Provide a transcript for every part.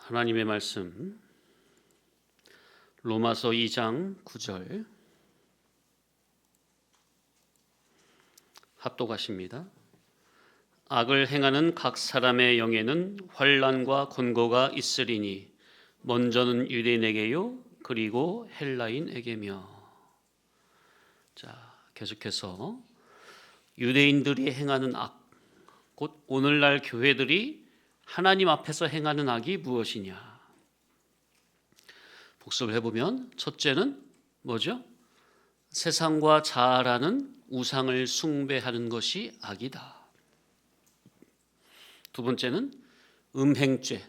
하나님의 말씀 로마서 2장 9절 합독하십니다. 악을 행하는 각 사람의 영에는 환난과 곤고가 있으리니 먼저는 유대인에게요 그리고 헬라인에게며. 자, 계속해서 유대인들이 행하는 악, 곧 오늘날 교회들이 하나님 앞에서 행하는 악이 무엇이냐? 복습을 해보면 첫째는 뭐죠? 세상과 자아라는 우상을 숭배하는 것이 악이다. 두 번째는 음행죄,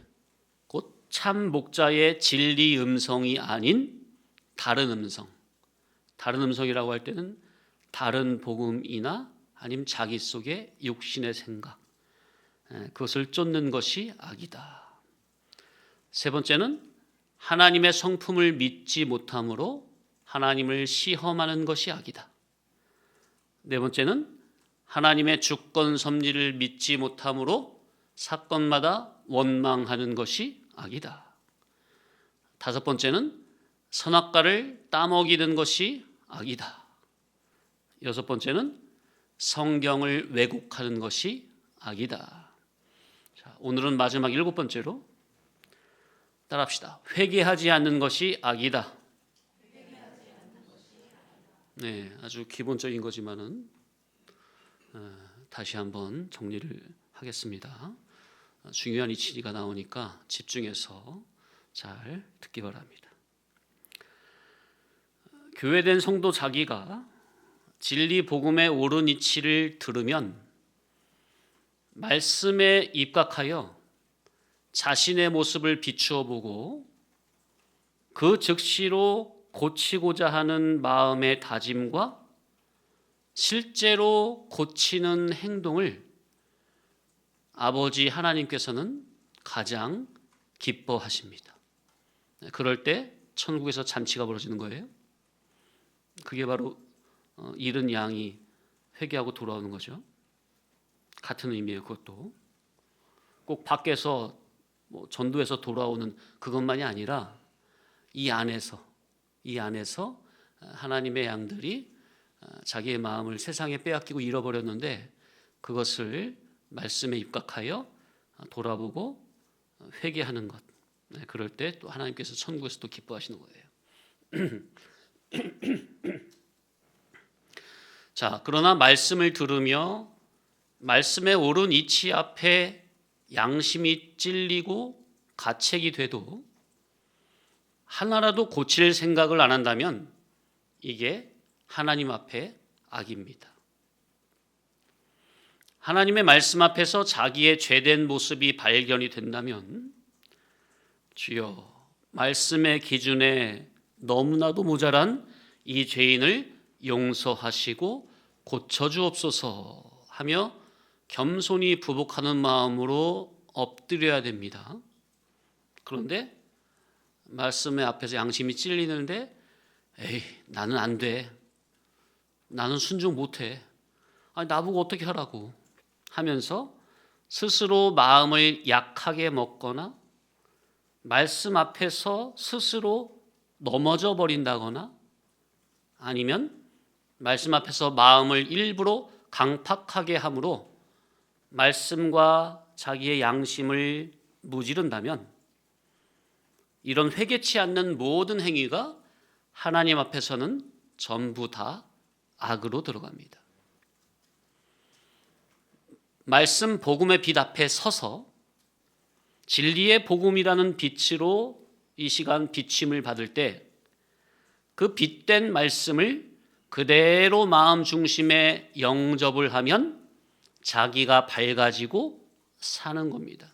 곧 참 목자의 진리 음성이 아닌 다른 음성. 다른 음성이라고 할 때는 다른 복음이나 아니면 자기 속의 육신의 생각, 그것을 쫓는 것이 악이다. 세 번째는 하나님의 성품을 믿지 못함으로 하나님을 시험하는 것이 악이다. 네 번째는 하나님의 주권 섭리를 믿지 못함으로 사건마다 원망하는 것이 악이다. 다섯 번째는 선악과를 따먹이는 것이 악이다. 여섯 번째는 성경을 왜곡하는 것이 악이다. 자, 오늘은 마지막 일곱 번째로 따라합시다. 회개하지 않는 것이 악이다. 네, 아주 기본적인 거지만은 다시 한번 정리를 하겠습니다. 중요한 이치가 나오니까 집중해서 잘 듣기 바랍니다. 교회된 성도 자기가 진리 복음의 옳은 이치를 들으면 말씀에 입각하여 자신의 모습을 비추어 보고 그 즉시로 고치고자 하는 마음의 다짐과 실제로 고치는 행동을 아버지 하나님께서는 가장 기뻐하십니다. 그럴 때 천국에서 잔치가 벌어지는 거예요. 그게 바로 잃은 양이 회개하고 돌아오는 거죠. 같은 의미예요. 그것도 꼭 밖에서 전도해서 돌아오는 그것만이 아니라 이 안에서 하나님의 양들이 자기의 마음을 세상에 빼앗기고 잃어버렸는데 그것을 말씀에 입각하여 돌아보고 회개하는 것. 그럴 때 또 하나님께서 천국에서 또 기뻐하시는 거예요. 자, 그러나 말씀을 들으며 말씀의 옳은 이치 앞에 양심이 찔리고 가책이 돼도 하나라도 고칠 생각을 안 한다면 이게 하나님 앞에 악입니다. 하나님의 말씀 앞에서 자기의 죄된 모습이 발견이 된다면 주여 말씀의 기준에 너무나도 모자란 이 죄인을 용서하시고 고쳐주옵소서 하며 겸손히 부복하는 마음으로 엎드려야 됩니다. 그런데 말씀의 앞에서 양심이 찔리는데 에이 나는 안 돼. 나는 순종 못해. 아니 나보고 어떻게 하라고 하면서 스스로 마음을 약하게 먹거나 말씀 앞에서 스스로 넘어져 버린다거나 아니면 말씀 앞에서 마음을 일부러 강팍하게 함으로 말씀과 자기의 양심을 무지른다면 이런 회개치 않는 모든 행위가 하나님 앞에서는 전부 다 악으로 들어갑니다. 말씀 복음의 빛 앞에 서서 진리의 복음이라는 빛으로 이 시간 비침을 받을 때 그 빛된 말씀을 그대로 마음 중심에 영접을 하면 자기가 밝아지고 사는 겁니다.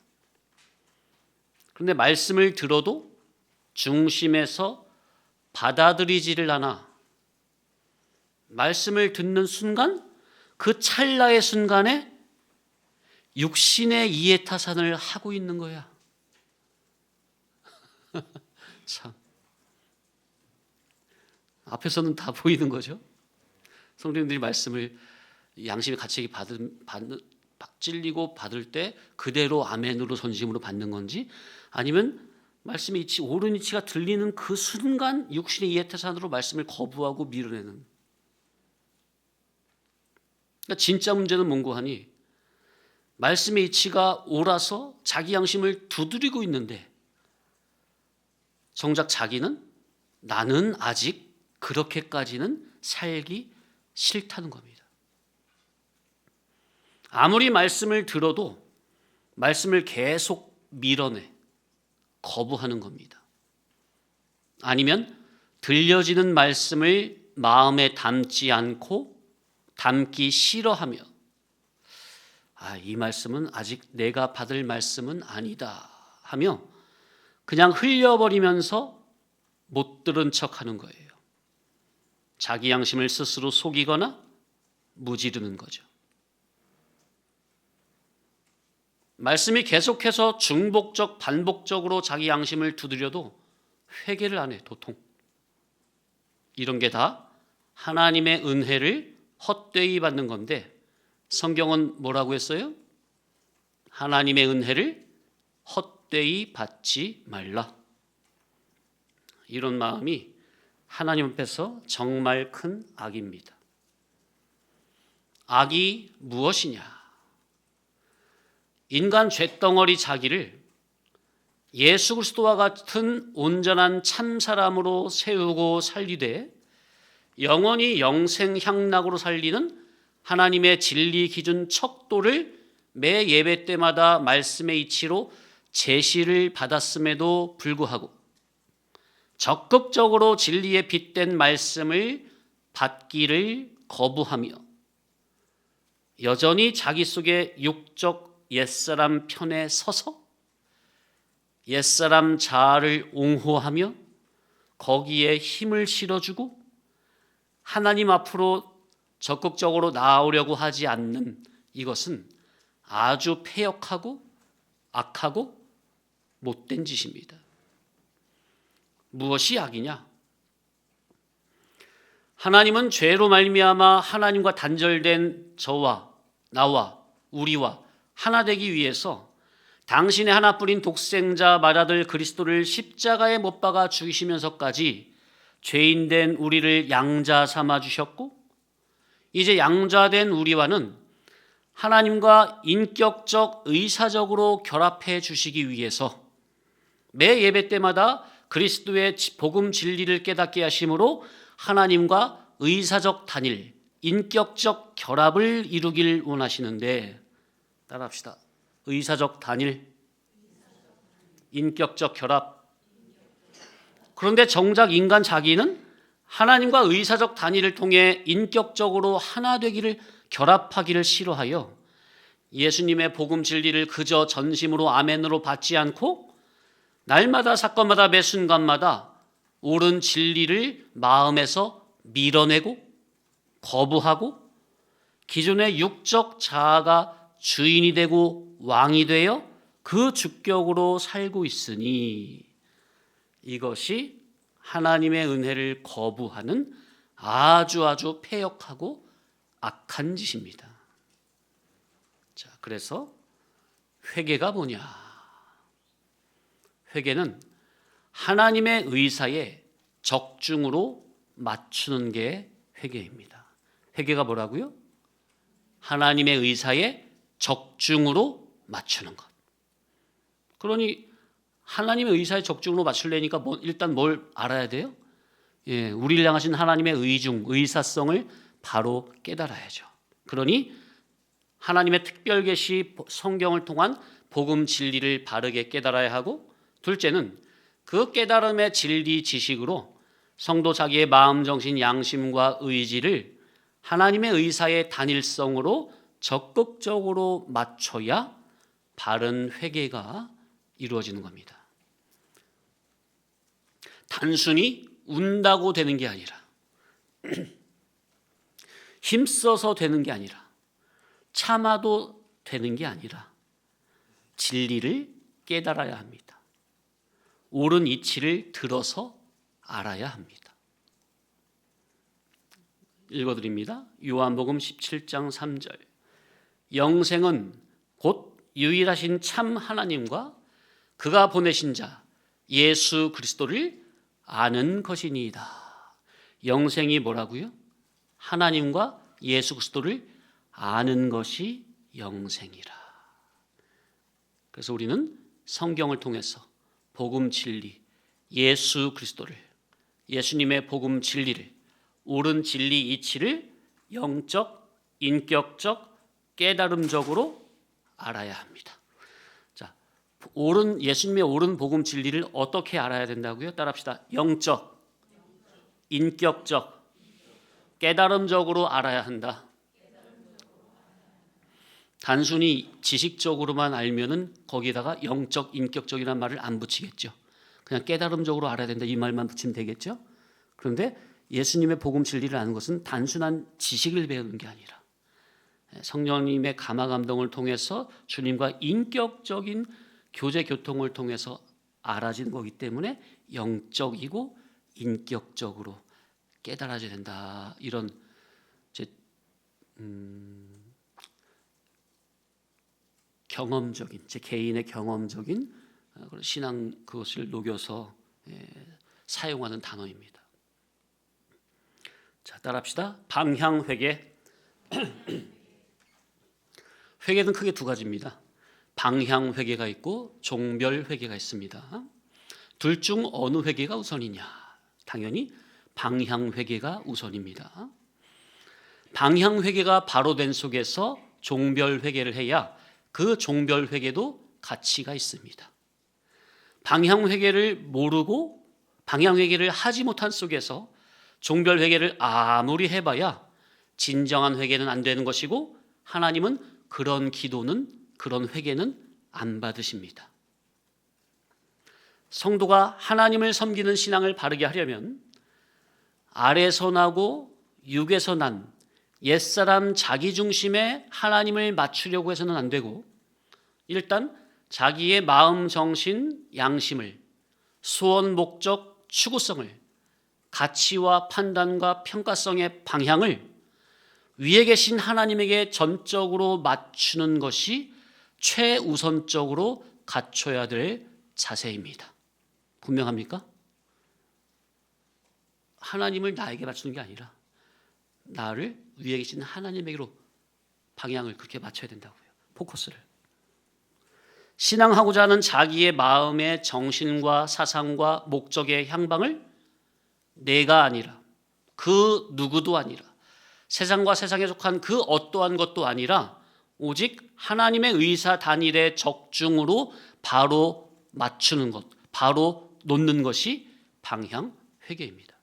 그런데 말씀을 들어도 중심에서 받아들이지를 않아. 말씀을 듣는 순간 그 찰나의 순간에 육신의 이해타산을 하고 있는 거야. 참 앞에서는 다 보이는 거죠. 성도님들이 말씀을 양심의 가책이 찔리고 받을 때 그대로 아멘으로 전심으로 받는 건지 아니면 말씀의 이치, 옳은 이치가 들리는 그 순간 육신의 이해태산으로 말씀을 거부하고 밀어내는. 그러니까 진짜 문제는 뭔고 하니 말씀의 이치가 옳아서 자기 양심을 두드리고 있는데 정작 자기는 나는 아직 그렇게까지는 살기 싫다는 겁니다. 아무리 말씀을 들어도 말씀을 계속 밀어내 거부하는 겁니다. 아니면 들려지는 말씀을 마음에 담지 않고 담기 싫어하며 이 말씀은 아직 내가 받을 말씀은 아니다 하며 그냥 흘려버리면서 못 들은 척하는 거예요. 자기 양심을 스스로 속이거나 무지르는 거죠. 말씀이 계속해서 중복적 반복적으로 자기 양심을 두드려도 회개를 안 해. 도통. 이런 게 다 하나님의 은혜를 헛되이 받는 건데 성경은 뭐라고 했어요? 하나님의 은혜를 헛되이 받지 말라. 이런 마음이 하나님 앞에서 정말 큰 악입니다. 악이 무엇이냐? 인간 쇳덩어리 자기를 예수 그리스도와 같은 온전한 참 사람으로 세우고 살리되 영원히 영생향락으로 살리는 하나님의 진리 기준 척도를 매 예배 때마다 말씀의 이치로 제시를 받았음에도 불구하고 적극적으로 진리에 빗댄 말씀을 받기를 거부하며 여전히 자기 속의 육적 옛사람 편에 서서 옛사람 자아를 옹호하며 거기에 힘을 실어주고 하나님 앞으로 적극적으로 나아오려고 하지 않는 이것은 아주 패역하고 악하고 못된 짓입니다. 무엇이 악이냐? 하나님은 죄로 말미암아 하나님과 단절된 저와 나와 우리와 하나 되기 위해서 당신의 하나뿐인 독생자 맏아들 그리스도를 십자가에 못 박아 죽이시면서까지 죄인된 우리를 양자 삼아 주셨고 이제 양자된 우리와는 하나님과 인격적 의사적으로 결합해 주시기 위해서 매 예배 때마다 그리스도의 복음 진리를 깨닫게 하심으로 하나님과 의사적 단일, 인격적 결합을 이루길 원하시는데 따라합시다. 의사적 단일, 인격적 결합. 그런데 정작 인간 자기는 하나님과 의사적 단일을 통해 인격적으로 하나 되기를 결합하기를 싫어하여 예수님의 복음 진리를 그저 전심으로 아멘으로 받지 않고 날마다 사건마다 매 순간마다 옳은 진리를 마음에서 밀어내고 거부하고 기존의 육적 자아가 주인이 되고 왕이 되어 그 주격으로 살고 있으니 이것이 하나님의 은혜를 거부하는 아주 패역하고 악한 짓입니다. 자, 그래서 회개가 뭐냐? 회개는 하나님의 의사에 적중으로 맞추는 게 회개입니다. 회개가 뭐라고요? 하나님의 의사에 적중으로 맞추는 것. 그러니 하나님의 의사에 적중으로 맞추려니까 일단 뭘 알아야 돼요? 우리를 향하신 하나님의 의중, 의사성을 바로 깨달아야죠. 그러니 하나님의 특별 계시 성경을 통한 복음 진리를 바르게 깨달아야 하고 둘째는 그 깨달음의 진리 지식으로 성도 자기의 마음, 정신, 양심과 의지를 하나님의 의사의 단일성으로 적극적으로 맞춰야 바른 회개가 이루어지는 겁니다. 단순히 운다고 되는 게 아니라 힘써서 되는 게 아니라 참아도 되는 게 아니라 진리를 깨달아야 합니다. 옳은 이치를 들어서 알아야 합니다. 읽어드립니다. 요한복음 17장 3절. 영생은 곧 유일하신 참 하나님과 그가 보내신 자 예수 그리스도를 아는 것이니이다. 영생이 뭐라고요? 하나님과 예수 그리스도를 아는 것이 영생이라. 그래서 우리는 성경을 통해서 복음 진리, 예수 그리스도를, 예수님의 복음 진리를, 옳은 진리 이치를 영적, 인격적, 깨달음적으로 알아야 합니다. 자, 예수님의 옳은 복음 진리를 어떻게 알아야 된다고요? 따라합시다. 영적, 인격적, 깨달음적으로 알아야 한다. 단순히 지식적으로만 알면은 거기에다가 영적, 인격적이라는 말을 안 붙이겠죠. 그냥 깨달음적으로 알아야 된다 이 말만 붙이면 되겠죠. 그런데 예수님의 복음 진리를 아는 것은 단순한 지식을 배우는 게 아니라 성령님의 감화 감동을 통해서 주님과 인격적인 교제 교통을 통해서 알아지는 거기 때문에 영적이고 인격적으로 깨달아져야 된다. 이런 경험적인, 제 개인의 경험적인 신앙 그것을 녹여서 사용하는 단어입니다. 자, 따라합시다. 방향 회개. 회개는 크게 두 가지입니다. 방향 회개가 있고 종별 회개가 있습니다. 둘 중 어느 회개가 우선이냐? 당연히 방향 회개가 우선입니다. 방향 회개가 바로 된 속에서 종별 회개를 해야 그 종별 회개도 가치가 있습니다. 방향 회개를 모르고 방향 회개를 하지 못한 속에서 종별 회개를 아무리 해봐야 진정한 회개는 안 되는 것이고 하나님은 그런 기도는, 그런 회개는 안 받으십니다. 성도가 하나님을 섬기는 신앙을 바르게 하려면 아래서 나고 육에서 난 옛사람 자기 중심에 하나님을 맞추려고 해서는 안 되고 일단 자기의 마음, 정신, 양심을, 소원, 목적, 추구성을, 가치와 판단과 평가성의 방향을 위에 계신 하나님에게 전적으로 맞추는 것이 최우선적으로 갖춰야 될 자세입니다. 분명합니까? 하나님을 나에게 맞추는 게 아니라 나를 위에 계신 하나님에게로 방향을 그렇게 맞춰야 된다고요. 포커스를. 신앙하고자 하는 자기의 마음의 정신과 사상과 목적의 향방을 내가 아니라 그 누구도 아니라 세상과 세상에 속한 그 어떠한 것도 아니라 오직 하나님의 의사 단일의 적중으로 바로 맞추는 것, 바로 놓는 것이 방향 회개입니다.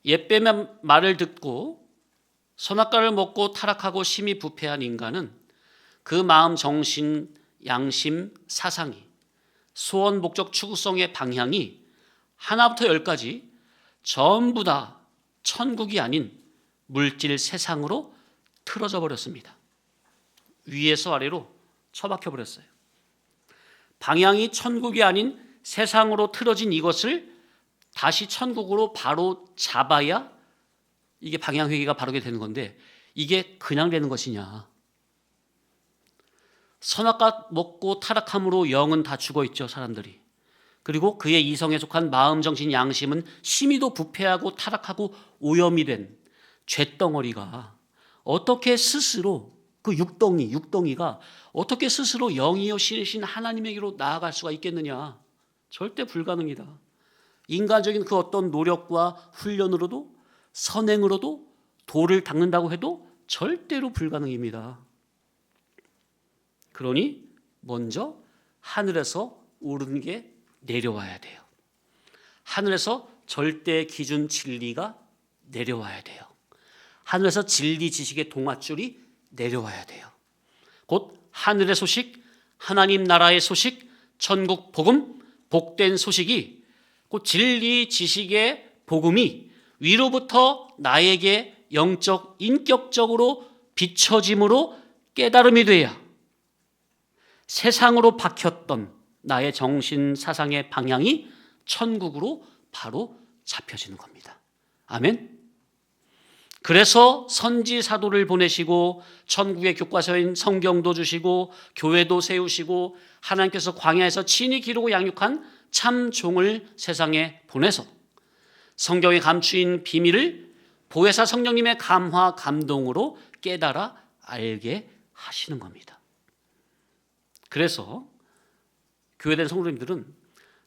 옛뱀의 말을 듣고 선악과를 먹고 타락하고 심히 부패한 인간은 그 마음, 정신, 양심, 사상이, 소원, 목적, 추구성의 방향이 하나부터 열까지 전부 다 천국이 아닌 물질 세상으로 틀어져 버렸습니다. 위에서 아래로 처박혀 버렸어요. 방향이 천국이 아닌 세상으로 틀어진 이것을 다시 천국으로 바로 잡아야 이게 방향 회개가 바르게 되는 건데 이게 그냥 되는 것이냐? 선악과 먹고 타락함으로 영은 다 죽어 있죠, 사람들이. 그리고 그의 이성에 속한 마음, 정신, 양심은 심히도 부패하고 타락하고 오염이 된 쇳덩어리가 어떻게 스스로 그 육덩이가 어떻게 스스로 영이여 신이신 하나님에게로 나아갈 수가 있겠느냐? 절대 불가능이다. 인간적인 그 어떤 노력과 훈련으로도 선행으로도 돌을 닦는다고 해도 절대로 불가능입니다. 그러니 먼저 하늘에서 오르는 게 내려와야 돼요. 하늘에서 절대 기준 진리가 내려와야 돼요. 하늘에서 진리 지식의 동아줄이 내려와야 돼요. 곧 하늘의 소식, 하나님 나라의 소식, 천국 복음, 복된 소식이 곧 진리 지식의 복음이 위로부터 나에게 영적, 인격적으로 비춰짐으로 깨달음이 돼야 세상으로 박혔던 나의 정신, 사상의 방향이 천국으로 바로 잡혀지는 겁니다. 아멘? 그래서 선지 사도를 보내시고 천국의 교과서인 성경도 주시고 교회도 세우시고 하나님께서 광야에서 친히 기르고 양육한 참 종을 세상에 보내서 성경에 감추인 비밀을 보혜사 성령님의 감화 감동으로 깨달아 알게 하시는 겁니다. 그래서 교회된 성도님들은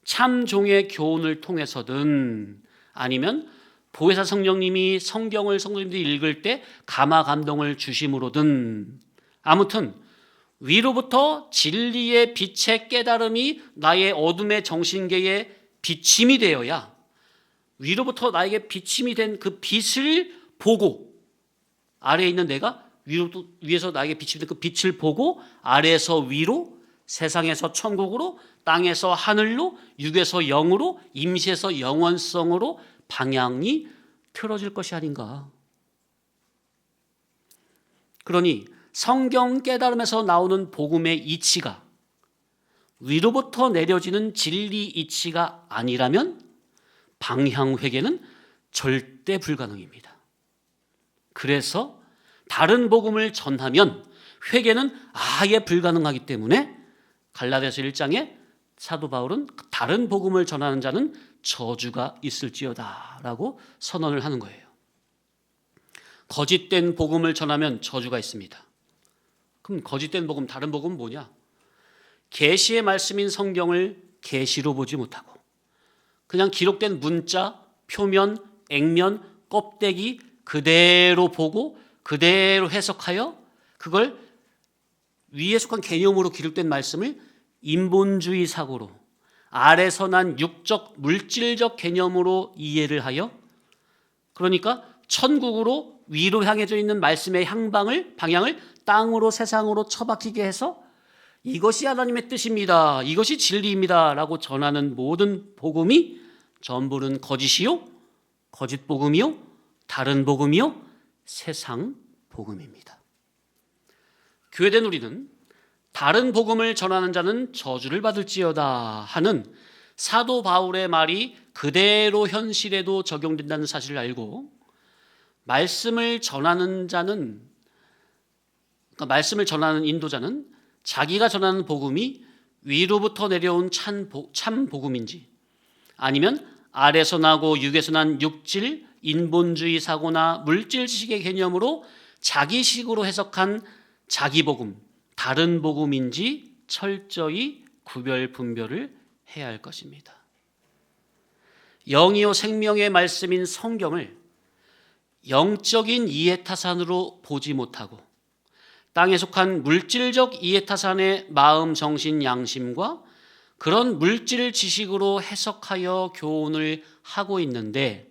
참 종의 교훈을 통해서든 아니면 보혜사 성령님이 성경을 성도님들이 읽을 때 감화 감동을 주심으로든 아무튼 위로부터 진리의 빛의 깨달음이 나의 어둠의 정신계에 비침이 되어야 위로부터 나에게 비침이 된 그 빛을 보고 아래에 있는 내가 위에서 나에게 비침이 된 그 빛을 보고 아래에서 위로 세상에서 천국으로 땅에서 하늘로 육에서 영으로 임시에서 영원성으로 방향이 틀어질 것이 아닌가. 그러니 성경 깨달음에서 나오는 복음의 이치가 위로부터 내려지는 진리 이치가 아니라면 방향 회개는 절대 불가능입니다. 그래서 다른 복음을 전하면 회개는 아예 불가능하기 때문에 갈라디아서 1장에 사도 바울은 다른 복음을 전하는 자는 저주가 있을지어다 라고 선언을 하는 거예요. 거짓된 복음을 전하면 저주가 있습니다. 그럼 거짓된 복음, 다른 복음은 뭐냐? 계시의 말씀인 성경을 계시로 보지 못하고 그냥 기록된 문자, 표면, 액면, 껍데기 그대로 보고 그대로 해석하여 그걸 위에 속한 개념으로 기록된 말씀을 인본주의 사고로 아래서 난 육적 물질적 개념으로 이해를 하여 그러니까 천국으로 위로 향해져 있는 말씀의 방향을 땅으로 세상으로 처박히게 해서 이것이 하나님의 뜻입니다. 이것이 진리입니다. 라고 전하는 모든 복음이 전부는 거짓이요, 거짓 복음이요, 다른 복음이요, 세상 복음입니다. 교회된 우리는 다른 복음을 전하는 자는 저주를 받을지어다 하는 사도 바울의 말이 그대로 현실에도 적용된다는 사실을 알고 말씀을 전하는 자는 그러니까 말씀을 전하는 인도자는 자기가 전하는 복음이 위로부터 내려온 참 복음인지 아니면 아래서 나고 육에서 난 육질 인본주의 사고나 물질 지식의 개념으로 자기식으로 해석한 자기 복음 다른 복음인지 철저히 구별 분별을 해야 할 것입니다. 영이요 생명의 말씀인 성경을 영적인 이해타산으로 보지 못하고 땅에 속한 물질적 이해타산의 마음, 정신, 양심과 그런 물질 지식으로 해석하여 교훈을 하고 있는데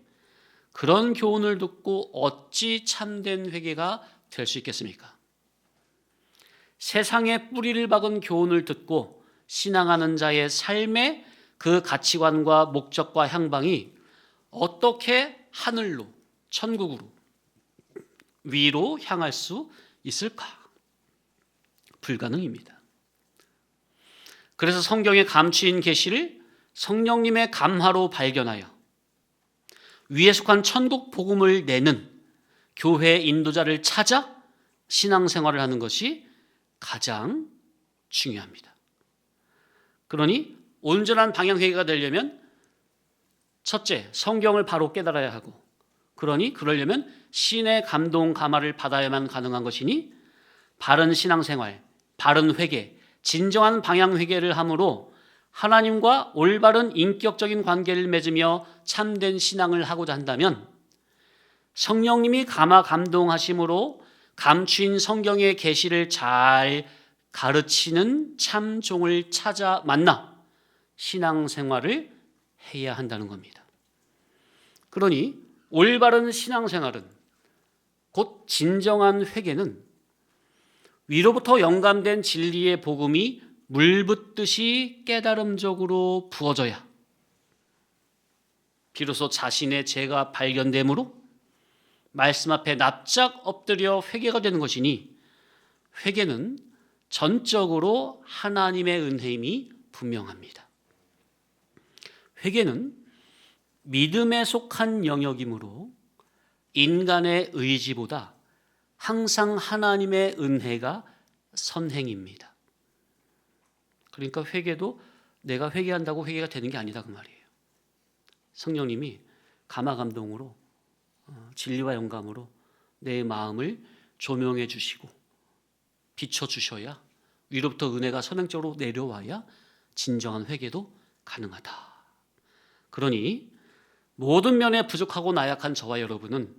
그런 교훈을 듣고 어찌 참된 회개가 될 수 있겠습니까? 세상에 뿌리를 박은 교훈을 듣고 신앙하는 자의 삶의 그 가치관과 목적과 향방이 어떻게 하늘로, 천국으로, 위로 향할 수 있을까? 불가능입니다. 그래서 성경에 감추인 계시를 성령님의 감화로 발견하여 위에 속한 천국 복음을 내는 교회 인도자를 찾아 신앙생활을 하는 것이 가장 중요합니다. 그러니 온전한 방향회개가 되려면 첫째, 성경을 바로 깨달아야 하고 그러니 그러려면 신의 감동 감화를 받아야만 가능한 것이니 바른 신앙생활, 바른 회개, 진정한 방향회개를 함으로 하나님과 올바른 인격적인 관계를 맺으며 참된 신앙을 하고자 한다면 성령님이 감화 감동하심으로 감추인 성경의 계시를 잘 가르치는 참 종을 찾아 만나 신앙생활을 해야 한다는 겁니다. 그러니 올바른 신앙생활은 곧 진정한 회개는 위로부터 영감된 진리의 복음이 물 붓듯이 깨달음적으로 부어져야 비로소 자신의 죄가 발견되므로 말씀 앞에 납작 엎드려 회개가 되는 것이니 회개는 전적으로 하나님의 은혜임이 분명합니다. 회개는 믿음에 속한 영역이므로 인간의 의지보다 항상 하나님의 은혜가 선행입니다. 그러니까 회개도 내가 회개한다고 회개가 되는 게 아니다 그 말이에요. 성령님이 감화감동으로 진리와 영감으로 내 마음을 조명해 주시고 비춰 주셔야, 위로부터 은혜가 선행적으로 내려와야 진정한 회개도 가능하다. 그러니 모든 면에 부족하고 나약한 저와 여러분은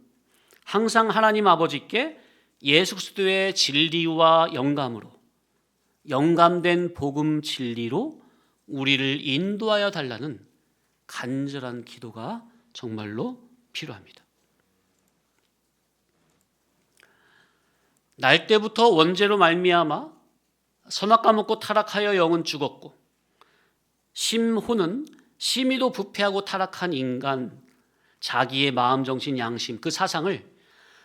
항상 하나님 아버지께 예수 그리스도의 진리와 영감으로, 영감된 복음 진리로 우리를 인도하여 달라는 간절한 기도가 정말로 필요합니다. 날 때부터 원죄로 말미암아 선악 까먹고 타락하여 영은 죽었고, 심호는 심히도 부패하고 타락한 인간, 자기의 마음, 정신, 양심, 그 사상을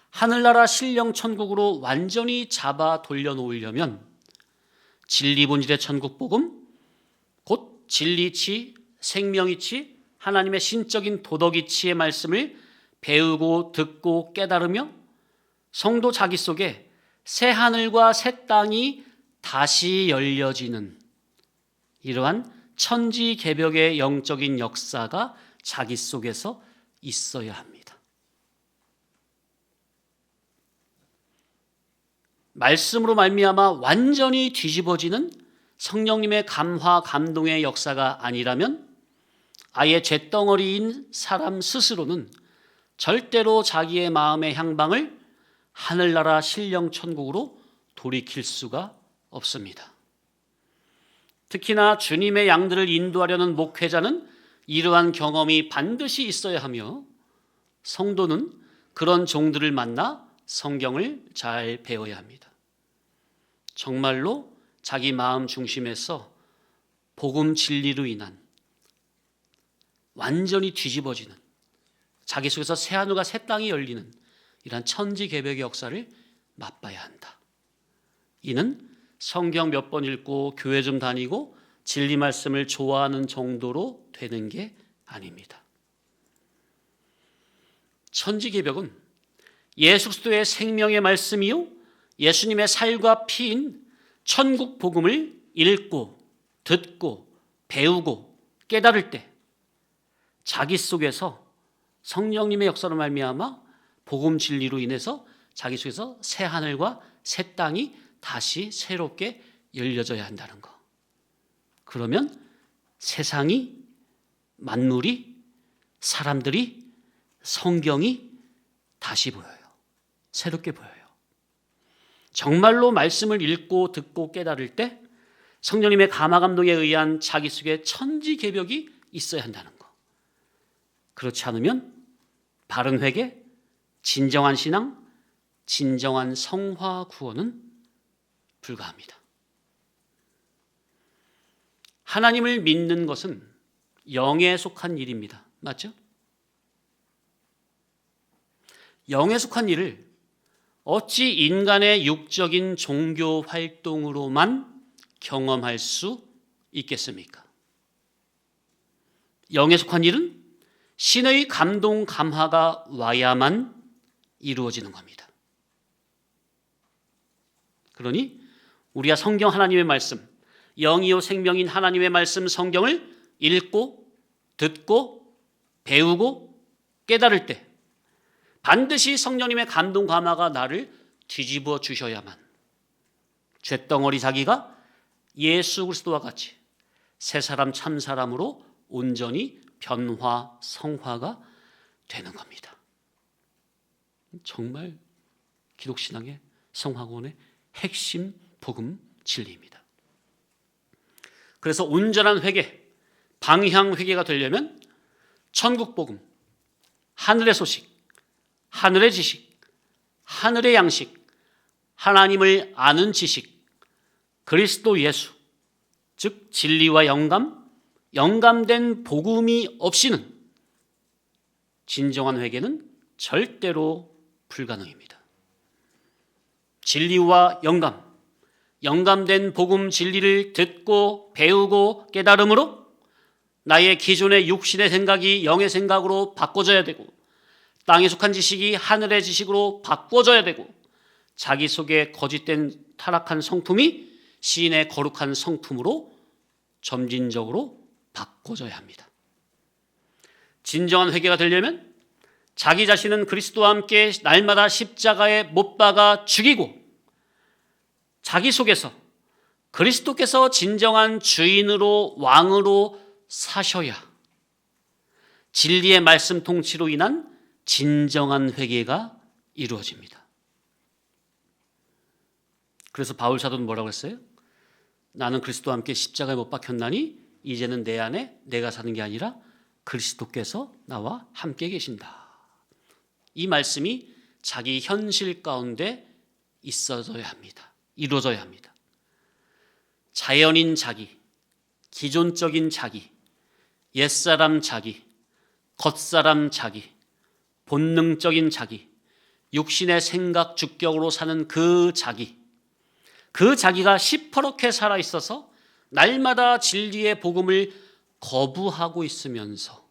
하늘나라 신령 천국으로 완전히 잡아 돌려놓으려면 진리 본질의 천국 복음, 곧 진리치, 생명이치, 하나님의 신적인 도덕이치의 말씀을 배우고 듣고 깨달으며 성도 자기 속에 새 하늘과 새 땅이 다시 열려지는 이러한 천지개벽의 영적인 역사가 자기 속에서 있어야 합니다. 말씀으로 말미암아 완전히 뒤집어지는 성령님의 감화 감동의 역사가 아니라면 아예 잿덩어리인 사람 스스로는 절대로 자기의 마음의 향방을 하늘나라 신령 천국으로 돌이킬 수가 없습니다. 특히나 주님의 양들을 인도하려는 목회자는 이러한 경험이 반드시 있어야 하며, 성도는 그런 종들을 만나 성경을 잘 배워야 합니다. 정말로 자기 마음 중심에서 복음 진리로 인한 완전히 뒤집어지는, 자기 속에서 새 하늘과 새 땅이 열리는 이러한 천지개벽의 역사를 맛봐야 한다. 이는 성경 몇 번 읽고 교회 좀 다니고 진리 말씀을 좋아하는 정도로 되는 게 아닙니다. 천지개벽은 예수 그리스도의 생명의 말씀이요 예수님의 살과 피인 천국 복음을 읽고 듣고 배우고 깨달을 때 자기 속에서 성령님의 역사로 말미암아 복음 진리로 인해서 자기 속에서 새 하늘과 새 땅이 다시 새롭게 열려져야 한다는 것. 그러면 세상이, 만물이, 사람들이, 성경이 다시 보여요. 새롭게 보여요. 정말로 말씀을 읽고 듣고 깨달을 때 성령님의 감화감동에 의한 자기 속에 천지개벽이 있어야 한다는 것. 그렇지 않으면 바른 회개, 진정한 신앙, 진정한 성화 구원은 불가합니다. 하나님을 믿는 것은 영에 속한 일입니다. 맞죠? 영에 속한 일을 어찌 인간의 육적인 종교 활동으로만 경험할 수 있겠습니까? 영에 속한 일은 신의 감동 감화가 와야만 이루어지는 겁니다. 그러니 우리가 성경 하나님의 말씀, 영이요 생명인 하나님의 말씀 성경을 읽고 듣고 배우고 깨달을 때 반드시 성령님의 감동 감화가 나를 뒤집어 주셔야만 잿덩어리 자기가 예수 그리스도와 같이 새 사람 참 사람으로 온전히 변화 성화가 되는 겁니다. 정말 기독신앙의 성화구원의 핵심 복음 진리입니다. 그래서 온전한 회개, 방향 회개가 되려면 천국 복음, 하늘의 소식, 하늘의 지식, 하늘의 양식, 하나님을 아는 지식, 그리스도 예수, 즉 진리와 영감, 영감된 복음이 없이는 진정한 회개는 절대로 불가능입니다. 진리와 영감, 영감된 복음 진리를 듣고 배우고 깨달음으로 나의 기존의 육신의 생각이 영의 생각으로 바꿔져야 되고, 땅에 속한 지식이 하늘의 지식으로 바꿔져야 되고, 자기 속에 거짓된 타락한 성품이 시인의 거룩한 성품으로 점진적으로 바꿔져야 합니다. 진정한 회개가 되려면 자기 자신은 그리스도와 함께 날마다 십자가에 못 박아 죽이고, 자기 속에서 그리스도께서 진정한 주인으로 왕으로 사셔야 진리의 말씀 통치로 인한 진정한 회개가 이루어집니다. 그래서 바울 사도는 뭐라고 했어요? 나는 그리스도와 함께 십자가에 못 박혔나니 이제는 내 안에 내가 사는 게 아니라 그리스도께서 나와 함께 계신다. 이 말씀이 자기 현실 가운데 있어져야 합니다. 이루어져야 합니다. 자연인 자기, 기존적인 자기, 옛사람 자기, 겉사람 자기, 본능적인 자기, 육신의 생각 주격으로 사는 그 자기가 시퍼렇게 살아있어서 날마다 진리의 복음을 거부하고 있으면서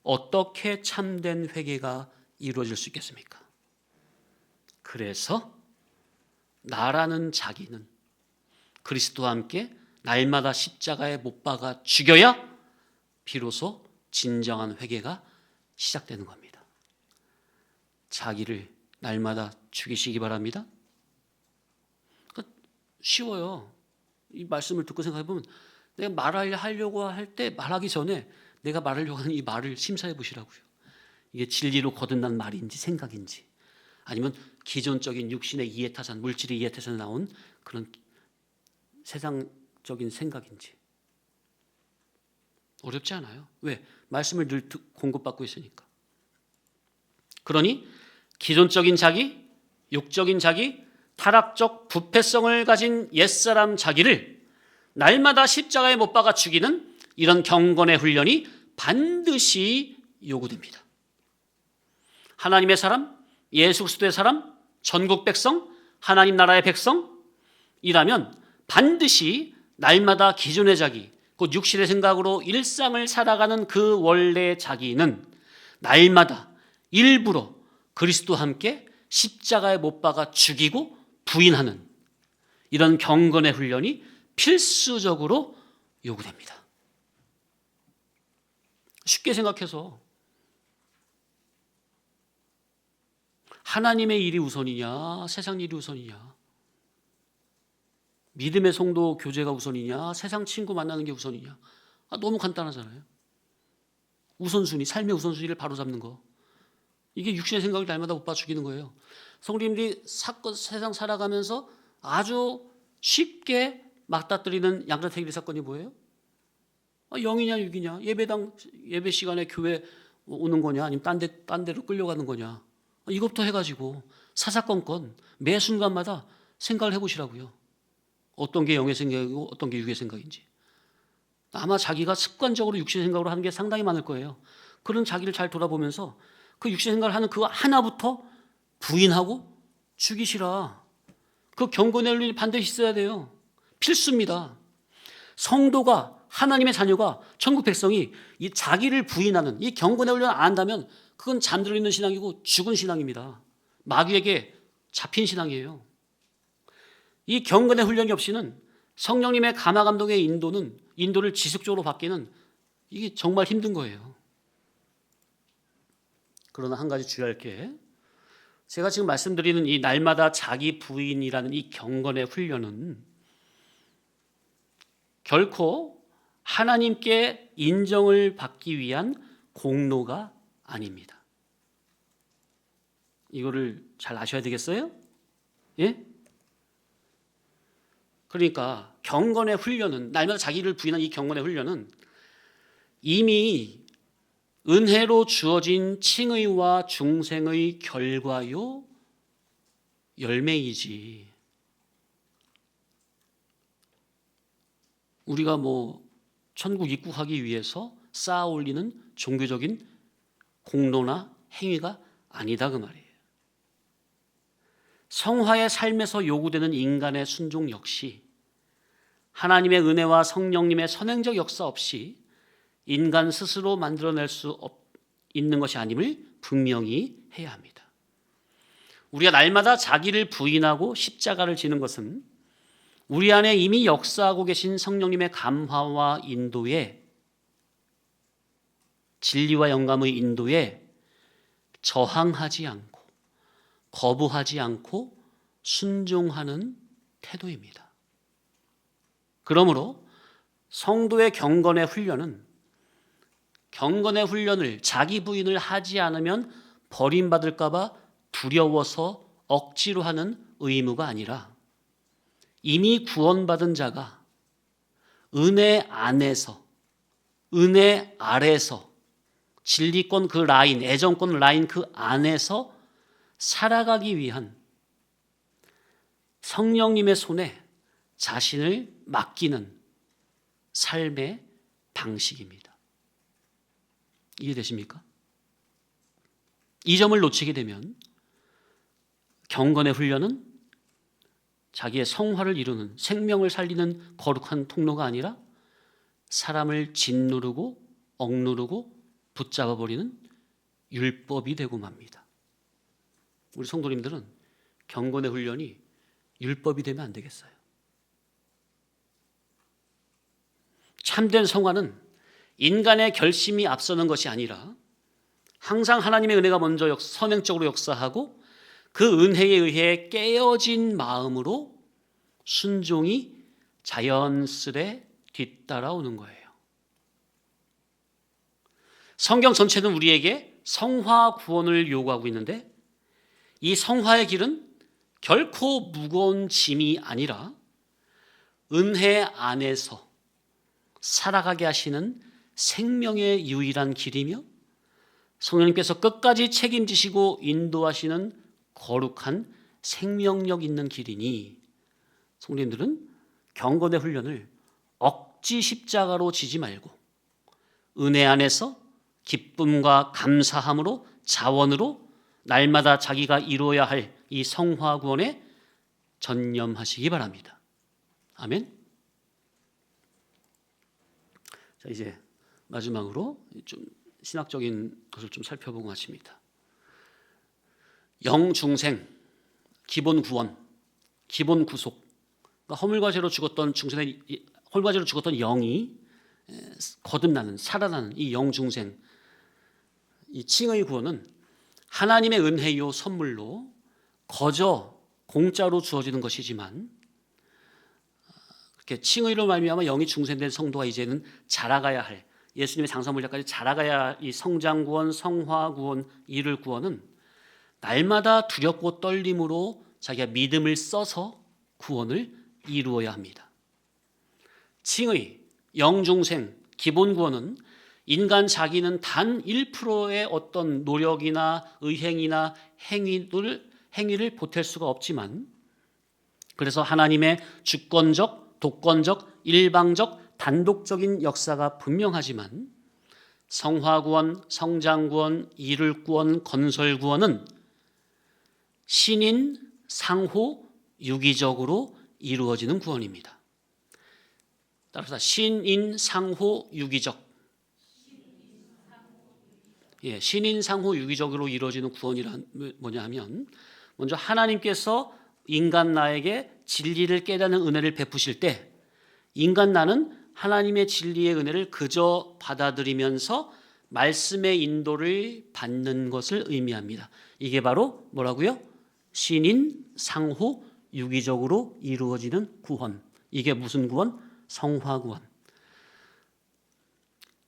어떻게 참된 회개가 이루어질 수 있겠습니까? 그래서 나라는 자기는 그리스도와 함께 날마다 십자가에 못 박아 죽여야 비로소 진정한 회개가 시작되는 겁니다. 자기를 날마다 죽이시기 바랍니다. 쉬워요. 이 말씀을 듣고 생각해보면 내가 말하려고 할 때 말하기 전에 내가 말하려고 하는 이 말을 심사해 보시라고요. 이게 진리로 거듭난 말인지 생각인지, 아니면 기존적인 육신의 이해타산, 물질의 이해타산에 나온 그런 세상적인 생각인지. 어렵지 않아요. 왜? 말씀을 늘 공급받고 있으니까. 그러니 기존적인 자기, 육적인 자기, 타락적 부패성을 가진 옛사람 자기를 날마다 십자가에 못 박아 죽이는 이런 경건의 훈련이 반드시 요구됩니다. 하나님의 사람, 예수 그리스도의 사람, 전국 백성, 하나님 나라의 백성이라면 반드시 날마다 기존의 자기, 곧 육신의 생각으로 일상을 살아가는 그 원래 자기는 날마다 일부러 그리스도와 함께 십자가에 못 박아 죽이고 부인하는 이런 경건의 훈련이 필수적으로 요구됩니다. 쉽게 생각해서 하나님의 일이 우선이냐, 세상 일이 우선이냐, 믿음의 성도 교제가 우선이냐, 세상 친구 만나는 게 우선이냐, 너무 간단하잖아요. 우선순위, 삶의 우선순위를 바로잡는 거, 이게 육신의 생각을 날마다 못 봐 죽이는 거예요. 성도님들이 세상 살아가면서 아주 쉽게 맞닥뜨리는 양자택일 사건이 뭐예요? 0이냐 6이냐, 예배 시간에 교회 오는 거냐, 아니면 딴 데로 끌려가는 거냐, 이것부터 해가지고 사사건건 매 순간마다 생각을 해보시라고요. 어떤 게 영의 생각이고 어떤 게 육의 생각인지. 아마 자기가 습관적으로 육신의 생각으로 하는 게 상당히 많을 거예요. 그런 자기를 잘 돌아보면서 그 육신의 생각을 하는 그 하나부터 부인하고 죽이시라. 그 경건의 훈련이 반드시 있어야 돼요. 필수입니다. 성도가, 하나님의 자녀가, 천국 백성이 이 자기를 부인하는 이 경건의 훈련을 안 한다면 그건 잠들어 있는 신앙이고 죽은 신앙입니다. 마귀에게 잡힌 신앙이에요. 이 경건의 훈련이 없이는 성령님의 감화 감동의 인도를 지속적으로 받기는 이게 정말 힘든 거예요. 그러나 한 가지 주의할 게, 제가 지금 말씀드리는 이 날마다 자기 부인이라는 이 경건의 훈련은 결코 하나님께 인정을 받기 위한 공로가 아닙니다. 이거를 잘 아셔야 되겠어요? 예? 그러니까 경건의 훈련은, 날마다 자기를 부인한 이 경건의 훈련은 이미 은혜로 주어진 칭의와 중생의 결과요, 열매이지. 우리가 천국 입국하기 위해서 쌓아 올리는 종교적인 공로나 행위가 아니다 그 말이에요. 성화의 삶에서 요구되는 인간의 순종 역시 하나님의 은혜와 성령님의 선행적 역사 없이 인간 스스로 만들어낼 수 있는 것이 아님을 분명히 해야 합니다. 우리가 날마다 자기를 부인하고 십자가를 지는 것은 우리 안에 이미 역사하고 계신 성령님의 감화와 인도에, 진리와 영감의 인도에 저항하지 않고 거부하지 않고 순종하는 태도입니다. 그러므로 성도의 경건의 훈련을 자기 부인을 하지 않으면 버림받을까 봐 두려워서 억지로 하는 의무가 아니라 이미 구원받은 자가 은혜 안에서, 은혜 아래서, 진리권 그 라인, 애정권 라인 그 안에서 살아가기 위한 성령님의 손에 자신을 맡기는 삶의 방식입니다. 이해되십니까? 이 점을 놓치게 되면 경건의 훈련은 자기의 성화를 이루는, 생명을 살리는 거룩한 통로가 아니라 사람을 짓누르고 억누르고 붙잡아버리는 율법이 되고 맙니다. 우리 성도님들은 경건의 훈련이 율법이 되면 안 되겠어요. 참된 성화는 인간의 결심이 앞서는 것이 아니라 항상 하나님의 은혜가 먼저 선행적으로 역사하고 그 은혜에 의해 깨어진 마음으로 순종이 자연스레 뒤따라오는 거예요. 성경 전체는 우리에게 성화 구원을 요구하고 있는데 이 성화의 길은 결코 무거운 짐이 아니라 은혜 안에서 살아가게 하시는 생명의 유일한 길이며 성령님께서 끝까지 책임지시고 인도하시는 거룩한 생명력 있는 길이니 성도님들은 경건의 훈련을 억지 십자가로 지지 말고 은혜 안에서 기쁨과 감사함으로 자원으로 날마다 자기가 이루어야 할 이 성화 구원에 전념하시기 바랍니다. 아멘. 자, 이제 마지막으로 좀 신학적인 것을 좀 살펴보고 마칩니다. 영중생, 기본 구원, 기본 구속. 그러니까 허물과죄로 죽었던 영이 거듭나는, 살아나는 이 영중생, 이 칭의 구원은 하나님의 은혜요 선물로 거저 공짜로 주어지는 것이지만 그렇게 칭의로 말미암아 영이 중생된 성도가 이제는 자라가야 할, 예수님의 장사물약까지 자라가야 할 이 성장 구원, 성화 구원, 이룰 구원은 날마다 두렵고 떨림으로 자기가 믿음을 써서 구원을 이루어야 합니다. 칭의, 영중생, 기본 구원은 인간 자기는 단 1%의 어떤 노력이나 의행이나 행위를 보탤 수가 없지만 그래서 하나님의 주권적, 독권적, 일방적, 단독적인 역사가 분명하지만 성화구원, 성장구원, 이룰구원, 건설구원은 신인, 상호, 유기적으로 이루어지는 구원입니다. 따라서 신인, 상호, 유기적, 신인, 상호, 유기적으로 이루어지는 구원이란 뭐냐 하면 먼저 하나님께서 인간 나에게 진리를 깨닫는 은혜를 베푸실 때 인간 나는 하나님의 진리의 은혜를 그저 받아들이면서 말씀의 인도를 받는 것을 의미합니다. 이게 바로 뭐라고요? 신인, 상호, 유기적으로 이루어지는 구원. 이게 무슨 구원? 성화구원.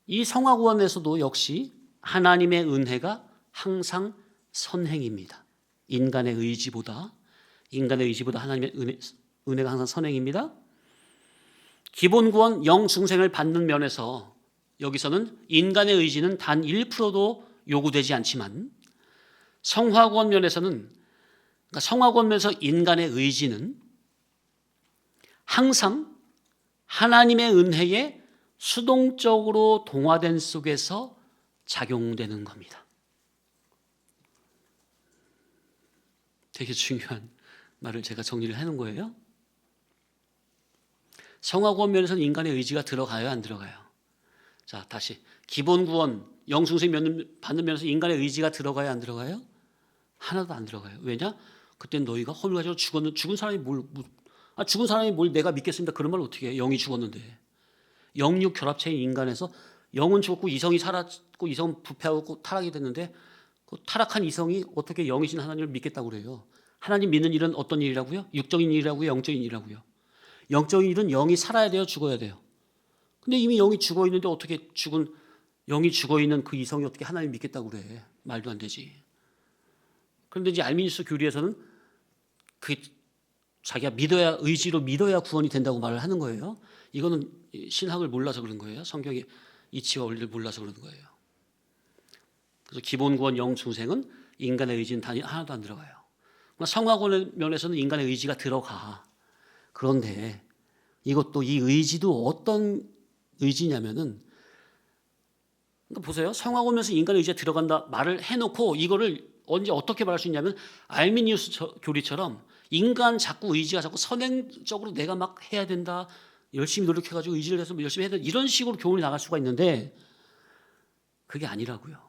이 성화구원에서도 역시 하나님의 은혜가 항상 선행입니다. 인간의 의지보다 하나님의 은혜가 항상 선행입니다. 기본 구원 영중생을 받는 면에서 여기서는 인간의 의지는 단 1%도 요구되지 않지만 성화구원 면에서는, 그러니까 성화구원 면에서 인간의 의지는 항상 하나님의 은혜에 수동적으로 동화된 속에서 작용되는 겁니다. 되게 중요한 말을 제가 정리를 해놓은 거예요. 성화구원 면에서는 인간의 의지가 들어가요, 안 들어가요? 자, 다시 기본 구원 영생을 받는 면에서 인간의 의지가 들어가요, 안 들어가요? 하나도 안 들어가요. 왜냐? 그때 너희가 허물 가지고 죽은 사람이 죽은 사람이 뭘 내가 믿겠습니다. 그런 말 어떻게 해? 영이 죽었는데. 영육 결합체인 인간에서 영은 죽었고 이성이 살았고 이성은 부패하고 타락이 됐는데 그 타락한 이성이 어떻게 영이신 하나님을 믿겠다고 그래요? 하나님 믿는 일은 어떤 일이라고요? 육적인 일이라고요? 영적인 일이라고요? 영적인 일은 영이 살아야 돼요? 죽어야 돼요? 근데 이미 영이 죽어 있는데 어떻게 영이 죽어 있는 그 이성이 어떻게 하나님 믿겠다고 그래? 말도 안 되지. 그런데 이제 알미니스 교리에서는 그 자기가 의지로 믿어야 구원이 된다고 말을 하는 거예요. 이거는 신학을 몰라서 그런 거예요. 성경의 이치와 원리를 몰라서 그런 거예요. 그래서 기본 구원 영중생은 인간의 의지는 하나도 안 들어가요. 성화구원 면에서는 인간의 의지가 들어가. 그런데 이것도 이 의지도 어떤 의지냐면은 보세요. 성화구원에서 인간의 의지가 들어간다 말을 해놓고 이거를 언제 어떻게 말할 수 있냐면 알미니우스 교리처럼 인간 의지가 자꾸 선행적으로 내가 막 해야 된다. 열심히 노력해가지고 의지를 해서 열심히 해야 된다. 이런 식으로 교훈이 나갈 수가 있는데 그게 아니라고요.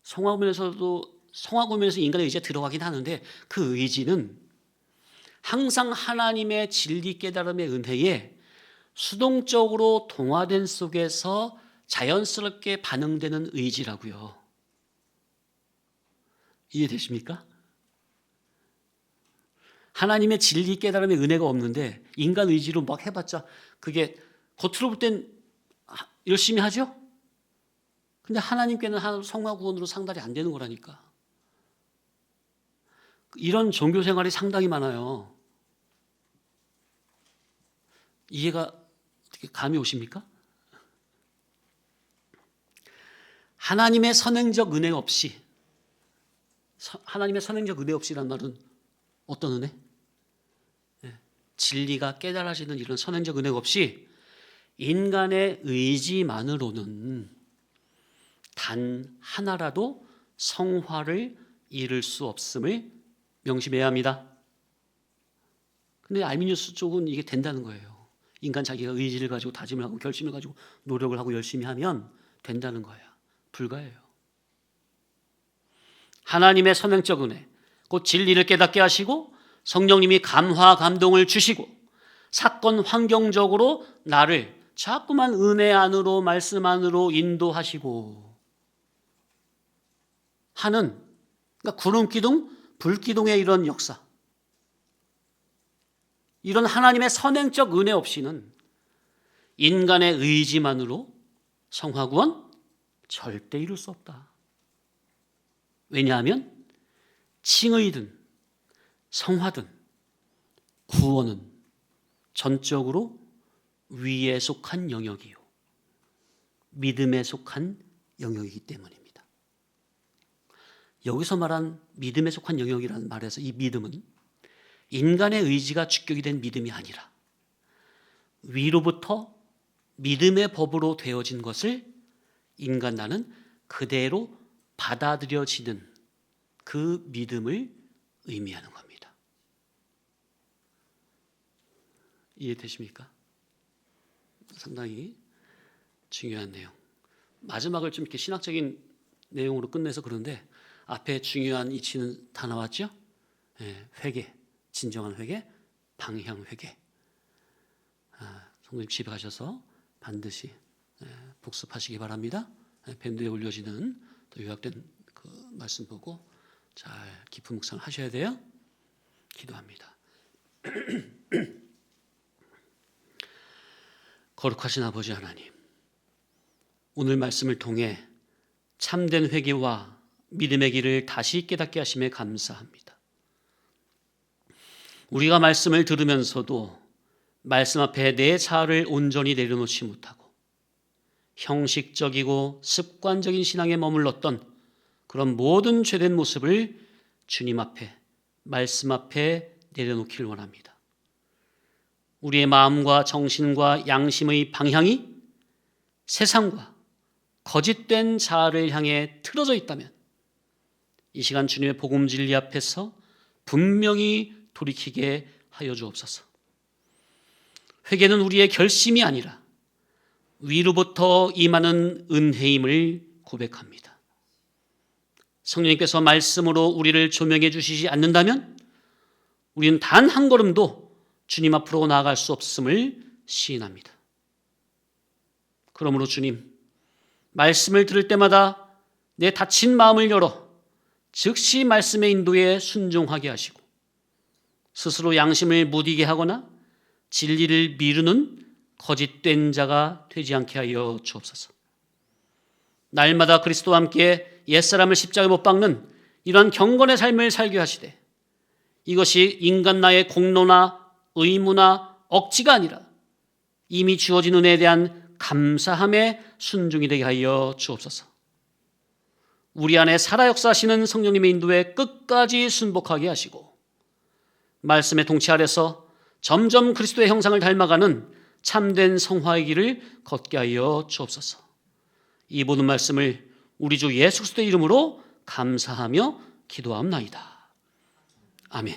성화구원에서 인간의 의지가 들어가긴 하는데 그 의지는 항상 하나님의 진리 깨달음의 은혜에 수동적으로 동화된 속에서 자연스럽게 반응되는 의지라고요. 이해되십니까? 하나님의 진리 깨달음의 은혜가 없는데 인간 의지로 막 해봤자 그게 겉으로 볼 땐 열심히 하죠? 근데 하나님께는 성화구원으로 상달이 안 되는 거라니까. 이런 종교 생활이 상당히 많아요. 이해가 어떻게 감이 오십니까? 하나님의 선행적 은혜 없이 하나님의 선행적 은혜 없이란 말은 어떤 은혜? 진리가 깨달아지는 이런 선행적 은혜가 없이 인간의 의지만으로는 단 하나라도 성화를 이룰 수 없음을 명심해야 합니다. 근데 알미니우스 쪽은 이게 된다는 거예요. 인간 자기가 의지를 가지고 다짐을 하고 결심을 가지고 노력을 하고 열심히 하면 된다는 거예요. 불가해요. 하나님의 선행적 은혜, 곧 진리를 깨닫게 하시고 성령님이 감화 감동을 주시고 사건 환경적으로 나를 자꾸만 은혜 안으로 말씀 안으로 인도하시고 하는, 그러니까 구름기둥 불기둥의 이런 역사, 이런 하나님의 선행적 은혜 없이는 인간의 의지만으로 성화구원 절대 이룰 수 없다. 왜냐하면 칭의든 성화든 구원은 전적으로 위에 속한 영역이요 믿음에 속한 영역이기 때문입니다. 여기서 말한 믿음에 속한 영역이라는 말에서 이 믿음은 인간의 의지가 주격이 된 믿음이 아니라 위로부터 믿음의 법으로 되어진 것을 인간 나는 그대로 받아들여지는 그 믿음을 의미하는 겁니다. 이해되십니까? 상당히 중요한 내용. 마지막을 좀 이렇게 신학적인 내용으로 끝내서 그런데 앞에 중요한 이치는 다 나왔죠? 회개, 진정한 회개, 방향 회개. 성도님 집에 가셔서 반드시 복습하시기 바랍니다. 밴드에 올려지는 또 요약된 그 말씀 보고 잘 깊은 묵상을 하셔야 돼요. 기도합니다. 거룩하신 아버지 하나님, 오늘 말씀을 통해 참된 회개와 믿음의 길을 다시 깨닫게 하심에 감사합니다. 우리가 말씀을 들으면서도 말씀 앞에 내 자아를 온전히 내려놓지 못하고 형식적이고 습관적인 신앙에 머물렀던 그런 모든 죄된 모습을 주님 앞에, 말씀 앞에 내려놓기를 원합니다. 우리의 마음과 정신과 양심의 방향이 세상과 거짓된 자아를 향해 틀어져 있다면 이 시간 주님의 복음 진리 앞에서 분명히 돌이키게 하여 주옵소서. 회개는 우리의 결심이 아니라 위로부터 임하는 은혜임을 고백합니다. 성령님께서 말씀으로 우리를 조명해 주시지 않는다면 우리는 단 한 걸음도 주님 앞으로 나아갈 수 없음을 시인합니다. 그러므로 주님, 말씀을 들을 때마다 내 닫힌 마음을 열어 즉시 말씀의 인도에 순종하게 하시고 스스로 양심을 무디게 하거나 진리를 미루는 거짓된 자가 되지 않게 하여 주옵소서. 날마다 그리스도와 함께 옛사람을 십자가에 못 박는 이러한 경건의 삶을 살게 하시되 이것이 인간 나의 공로나 의무나 억지가 아니라 이미 주어진 은혜에 대한 감사함의 순종이 되게 하여 주옵소서. 우리 안에 살아 역사하시는 성령님의 인도에 끝까지 순복하게 하시고 말씀의 통치 아래서 점점 그리스도의 형상을 닮아가는 참된 성화의 길을 걷게 하여 주옵소서. 이 모든 말씀을 우리 주 예수 그리스도의 이름으로 감사하며 기도하옵나이다. 아멘.